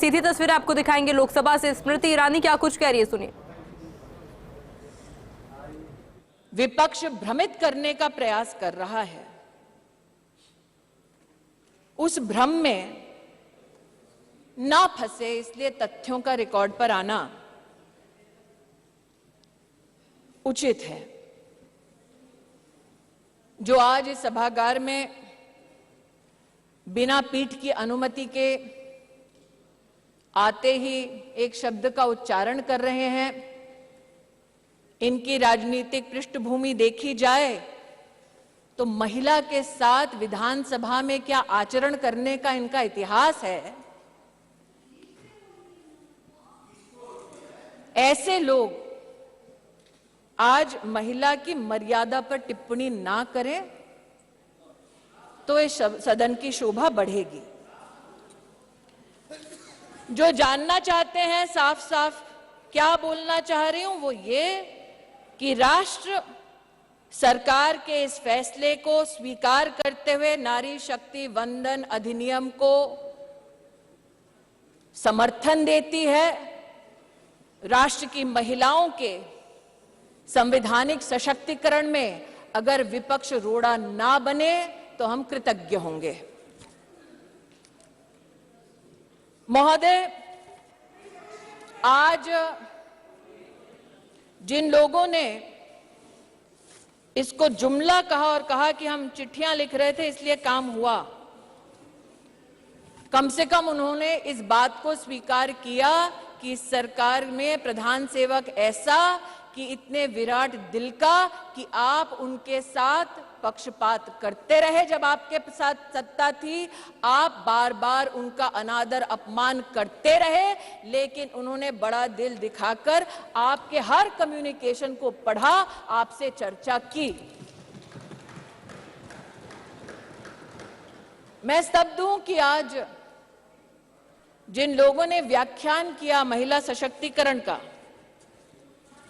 सीधी तस्वीरें आपको दिखाएंगे लोकसभा से। स्मृति ईरानी क्या कुछ कह रही है, सुनिए। विपक्ष भ्रमित करने का प्रयास कर रहा है। उस भ्रम में ना फंसे इसलिए तथ्यों का रिकॉर्ड पर आना उचित है। जो आज इस सभागार में बिना पीठ की अनुमति के आते ही एक शब्द का उच्चारण कर रहे हैं, इनकी राजनीतिक पृष्ठभूमि देखी जाए तो महिला के साथ विधानसभा में क्या आचरण करने का इनका इतिहास है। ऐसे लोग आज महिला की मर्यादा पर टिप्पणी ना करें तो इस सदन की शोभा बढ़ेगी। जो जानना चाहते हैं साफ साफ क्या बोलना चाह रही हूं, वो ये कि राष्ट्र सरकार के इस फैसले को स्वीकार करते हुए नारी शक्ति वंदन अधिनियम को समर्थन देती है। राष्ट्र की महिलाओं के संवैधानिक सशक्तिकरण में अगर विपक्ष रोड़ा ना बने तो हम कृतज्ञ होंगे। महोदय, आज जिन लोगों ने इसको जुमला कहा और कहा कि हम चिट्ठियां लिख रहे थे इसलिए काम हुआ, कम से कम उन्होंने इस बात को स्वीकार किया कि सरकार में प्रधान सेवक ऐसा कि इतने विराट दिल का कि आप उनके साथ पक्षपात करते रहे। जब आपके साथ सत्ता थी आप बार बार उनका अनादर अपमान करते रहे, लेकिन उन्होंने बड़ा दिल दिखाकर आपके हर कम्युनिकेशन को पढ़ा, आपसे चर्चा की। मैं स्तब्ध हूं कि आज जिन लोगों ने व्याख्यान किया महिला सशक्तिकरण का,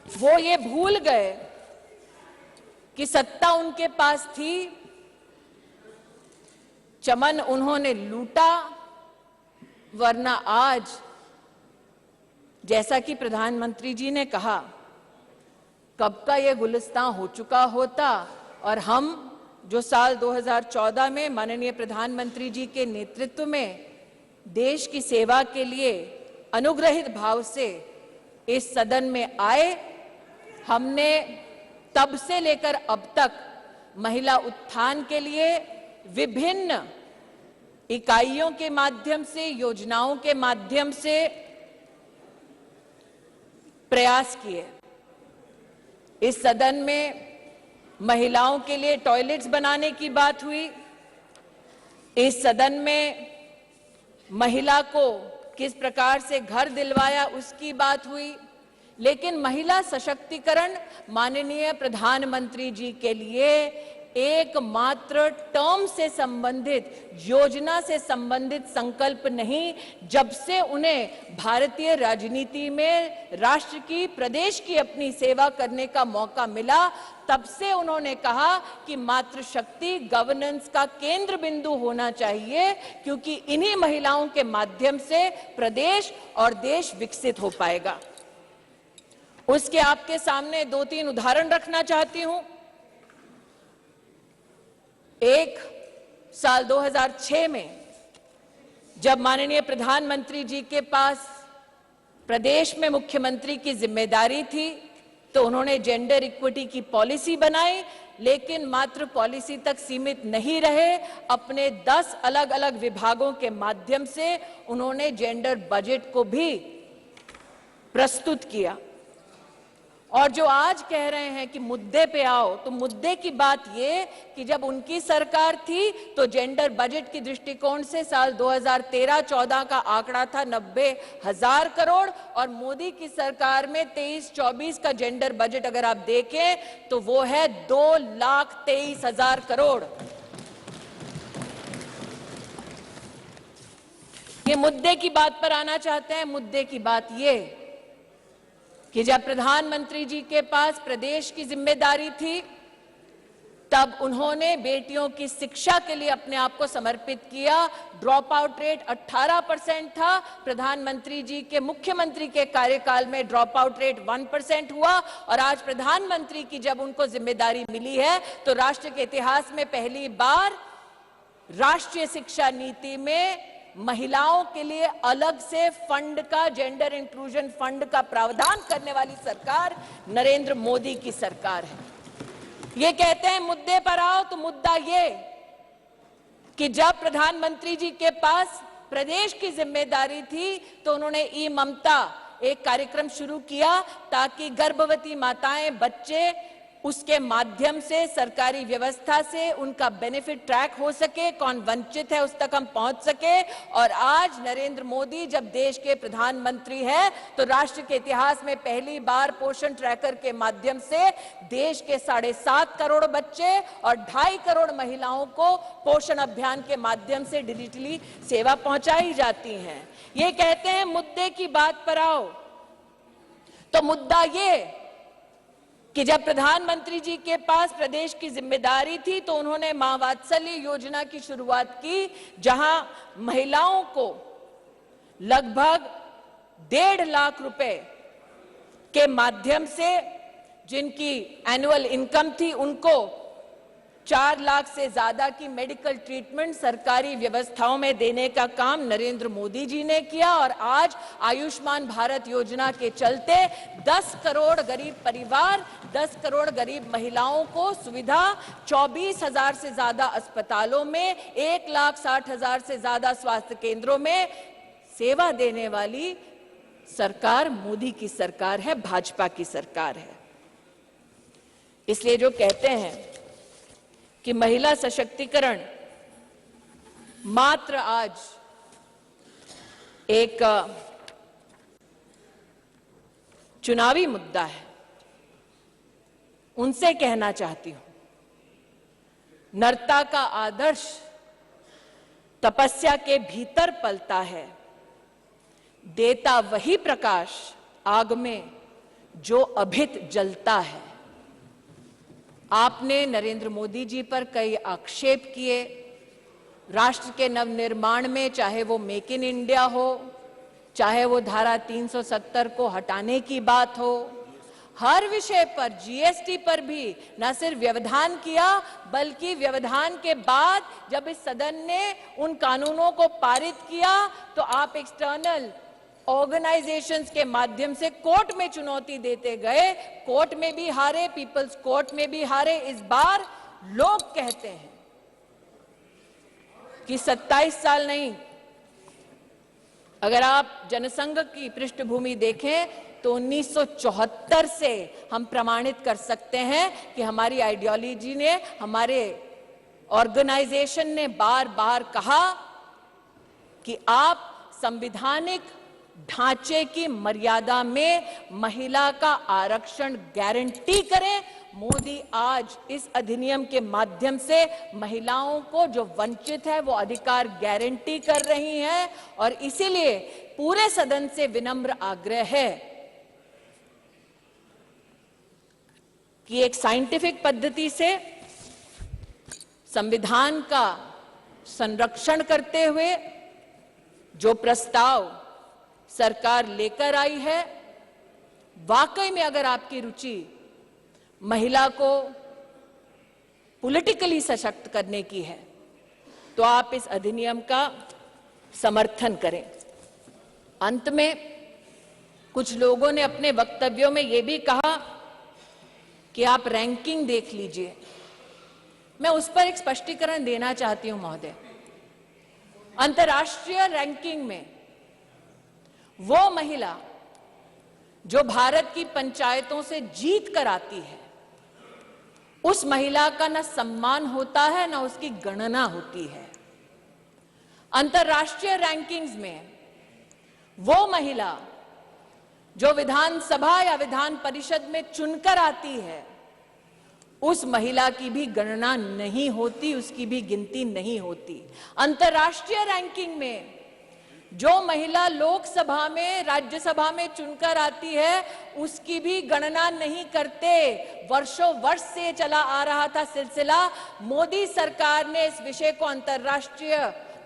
वो ये भूल गए कि सत्ता उनके पास थी, चमन उन्होंने लूटा, वरना आज जैसा कि प्रधानमंत्री जी ने कहा कब का ये गुलिस्तान हो चुका होता और हम जो साल 2014 में माननीय प्रधानमंत्री जी के नेतृत्व में देश की सेवा के लिए अनुग्रहित भाव से इस सदन में आए, हमने तब से लेकर अब तक महिला उत्थान के लिए विभिन्न इकाइयों के माध्यम से, योजनाओं के माध्यम से प्रयास किए। इस सदन में महिलाओं के लिए टॉयलेट्स बनाने की बात हुई, इस सदन में महिला को किस प्रकार से घर दिलवाया उसकी बात हुई, लेकिन महिला सशक्तिकरण माननीय प्रधानमंत्री जी के लिए एकमात्र टर्म से संबंधित, योजना से संबंधित संकल्प नहीं। जब से उन्हें भारतीय राजनीति में राष्ट्र की, प्रदेश की अपनी सेवा करने का मौका मिला, तब से उन्होंने कहा कि मातृशक्ति गवर्नेंस का केंद्र बिंदु होना चाहिए, क्योंकि इन्हीं महिलाओं के माध्यम से प्रदेश और देश विकसित हो पाएगा। उसके आपके सामने 2-3 उदाहरण रखना चाहती हूं। एक, साल 2006 में जब माननीय प्रधानमंत्री जी के पास प्रदेश में मुख्यमंत्री की जिम्मेदारी थी तो उन्होंने जेंडर इक्विटी की पॉलिसी बनाई, लेकिन मात्र पॉलिसी तक सीमित नहीं रहे, अपने 10 अलग अलग विभागों के माध्यम से उन्होंने जेंडर बजट को भी प्रस्तुत किया। और जो आज कह रहे हैं कि मुद्दे पे आओ, तो मुद्दे की बात ये कि जब उनकी सरकार थी तो जेंडर बजट की दृष्टिकोण से साल 2013-14 का आंकड़ा था 90,000 करोड़ और मोदी की सरकार में 23-24 का जेंडर बजट अगर आप देखें तो वो है 2,23,000 करोड़। ये मुद्दे की बात पर आना चाहते हैं। मुद्दे की बात ये कि जब प्रधानमंत्री जी के पास प्रदेश की जिम्मेदारी थी तब उन्होंने बेटियों की शिक्षा के लिए अपने आप को समर्पित किया। ड्रॉप आउट रेट 18% था। प्रधानमंत्री जी के मुख्यमंत्री के कार्यकाल में ड्रॉप आउट रेट 1% हुआ और आज प्रधानमंत्री की जब उनको जिम्मेदारी मिली है तो राष्ट्र के इतिहास में पहली बार राष्ट्रीय शिक्षा नीति में महिलाओं के लिए अलग से फंड का, जेंडर इंक्लूजन फंड का प्रावधान करने वाली सरकार नरेंद्र मोदी की सरकार है। ये कहते हैं मुद्दे पर आओ, तो मुद्दा ये कि जब प्रधानमंत्री जी के पास प्रदेश की जिम्मेदारी थी तो उन्होंने ई ममता एक कार्यक्रम शुरू किया ताकि गर्भवती माताएं, बच्चे उसके माध्यम से सरकारी व्यवस्था से उनका बेनिफिट ट्रैक हो सके, कौन वंचित है उस तक हम पहुंच सके। और आज नरेंद्र मोदी जब देश के प्रधानमंत्री हैं तो राष्ट्र के इतिहास में पहली बार पोषण ट्रैकर के माध्यम से देश के 7.5 करोड़ बच्चे और 2.5 करोड़ महिलाओं को पोषण अभियान के माध्यम से डिजिटली सेवा पहुंचाई जाती है। ये कहते हैं मुद्दे की बात पर आओ, तो मुद्दा ये कि जब प्रधानमंत्री जी के पास प्रदेश की जिम्मेदारी थी तो उन्होंने मां वात्सल्य योजना की शुरुआत की, जहां महिलाओं को लगभग 1.5 लाख रुपए के माध्यम से जिनकी एनुअल इनकम थी उनको 4 लाख से ज्यादा की मेडिकल ट्रीटमेंट सरकारी व्यवस्थाओं में देने का काम नरेंद्र मोदी जी ने किया। और आज आयुष्मान भारत योजना के चलते 10 करोड़ गरीब परिवार, 10 करोड़ गरीब महिलाओं को सुविधा, 24,000 से ज्यादा अस्पतालों में, 1,60,000 से ज्यादा स्वास्थ्य केंद्रों में सेवा देने वाली सरकार मोदी की सरकार है, भाजपा की सरकार है। इसलिए जो कहते हैं कि महिला सशक्तिकरण मात्र आज एक चुनावी मुद्दा है, उनसे कहना चाहती हूं, नरता का आदर्श तपस्या के भीतर पलता है, देता वही प्रकाश आग में जो अभित जलता है। आपने नरेंद्र मोदी जी पर कई आक्षेप किए राष्ट्र के नवनिर्माण में, चाहे वो मेक इन इंडिया हो, चाहे वो धारा 370 को हटाने की बात हो, हर विषय पर, जीएसटी पर भी न सिर्फ व्यवधान किया बल्कि व्यवधान के बाद जब इस सदन ने उन कानूनों को पारित किया तो आप एक्सटर्नल ऑर्गेनाइजेशंस के माध्यम से कोर्ट में चुनौती देते गए, कोर्ट में भी हारे, पीपल्स कोर्ट में भी हारे। इस बार लोग कहते हैं कि 27 साल नहीं, अगर आप जनसंघ की पृष्ठभूमि देखें तो 1974 से हम प्रमाणित कर सकते हैं कि हमारी आइडियोलॉजी ने, हमारे ऑर्गेनाइजेशन ने बार बार कहा कि आप संवैधानिक ढांचे की मर्यादा में महिला का आरक्षण गारंटी करें। मोदी आज इस अधिनियम के माध्यम से महिलाओं को जो वंचित है वो अधिकार गारंटी कर रही हैं और इसीलिए पूरे सदन से विनम्र आग्रह है कि एक साइंटिफिक पद्धति से संविधान का संरक्षण करते हुए जो प्रस्ताव सरकार लेकर आई है, वाकई में अगर आपकी रुचि महिला को पॉलिटिकली सशक्त करने की है तो आप इस अधिनियम का समर्थन करें। अंत में कुछ लोगों ने अपने वक्तव्यों में यह भी कहा कि आप रैंकिंग देख लीजिए। मैं उस पर एक स्पष्टीकरण देना चाहती हूं महोदय। अंतर्राष्ट्रीय रैंकिंग में वो महिला जो भारत की पंचायतों से जीत कर आती है, उस महिला का न सम्मान होता है न उसकी गणना होती है। अंतर्राष्ट्रीय रैंकिंग्स में वो महिला जो विधानसभा या विधान परिषद में चुनकर आती है, उस महिला की भी गणना नहीं होती, उसकी भी गिनती नहीं होती। अंतर्राष्ट्रीय रैंकिंग में जो महिला लोकसभा में राज्यसभा में चुनकर आती है उसकी भी गणना नहीं करते। वर्षों वर्ष से चला आ रहा था सिलसिला। मोदी सरकार ने इस विषय को अंतर्राष्ट्रीय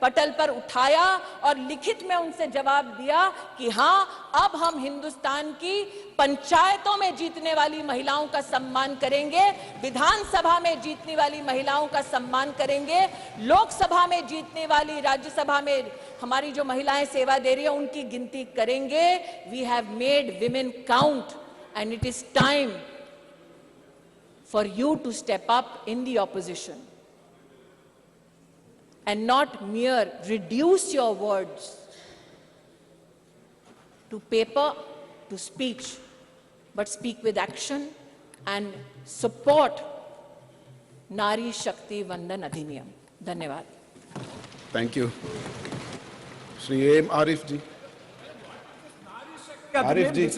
पटल पर उठाया और लिखित में उनसे जवाब दिया कि हां, अब हम हिंदुस्तान की पंचायतों में जीतने वाली महिलाओं का सम्मान करेंगे, विधानसभा में जीतने वाली महिलाओं का सम्मान करेंगे, लोकसभा में जीतने वाली, राज्यसभा में हमारी जो महिलाएं सेवा दे रही है उनकी गिनती करेंगे। We have made women count and it is time for you to step up in the opposition and not mere reduce your words to paper, to speech, but speak with action and support Nari Shakti Vandan Adhiniyam. धन्यवाद. Thank you. Shri A. M. Arif ji. Arif ji.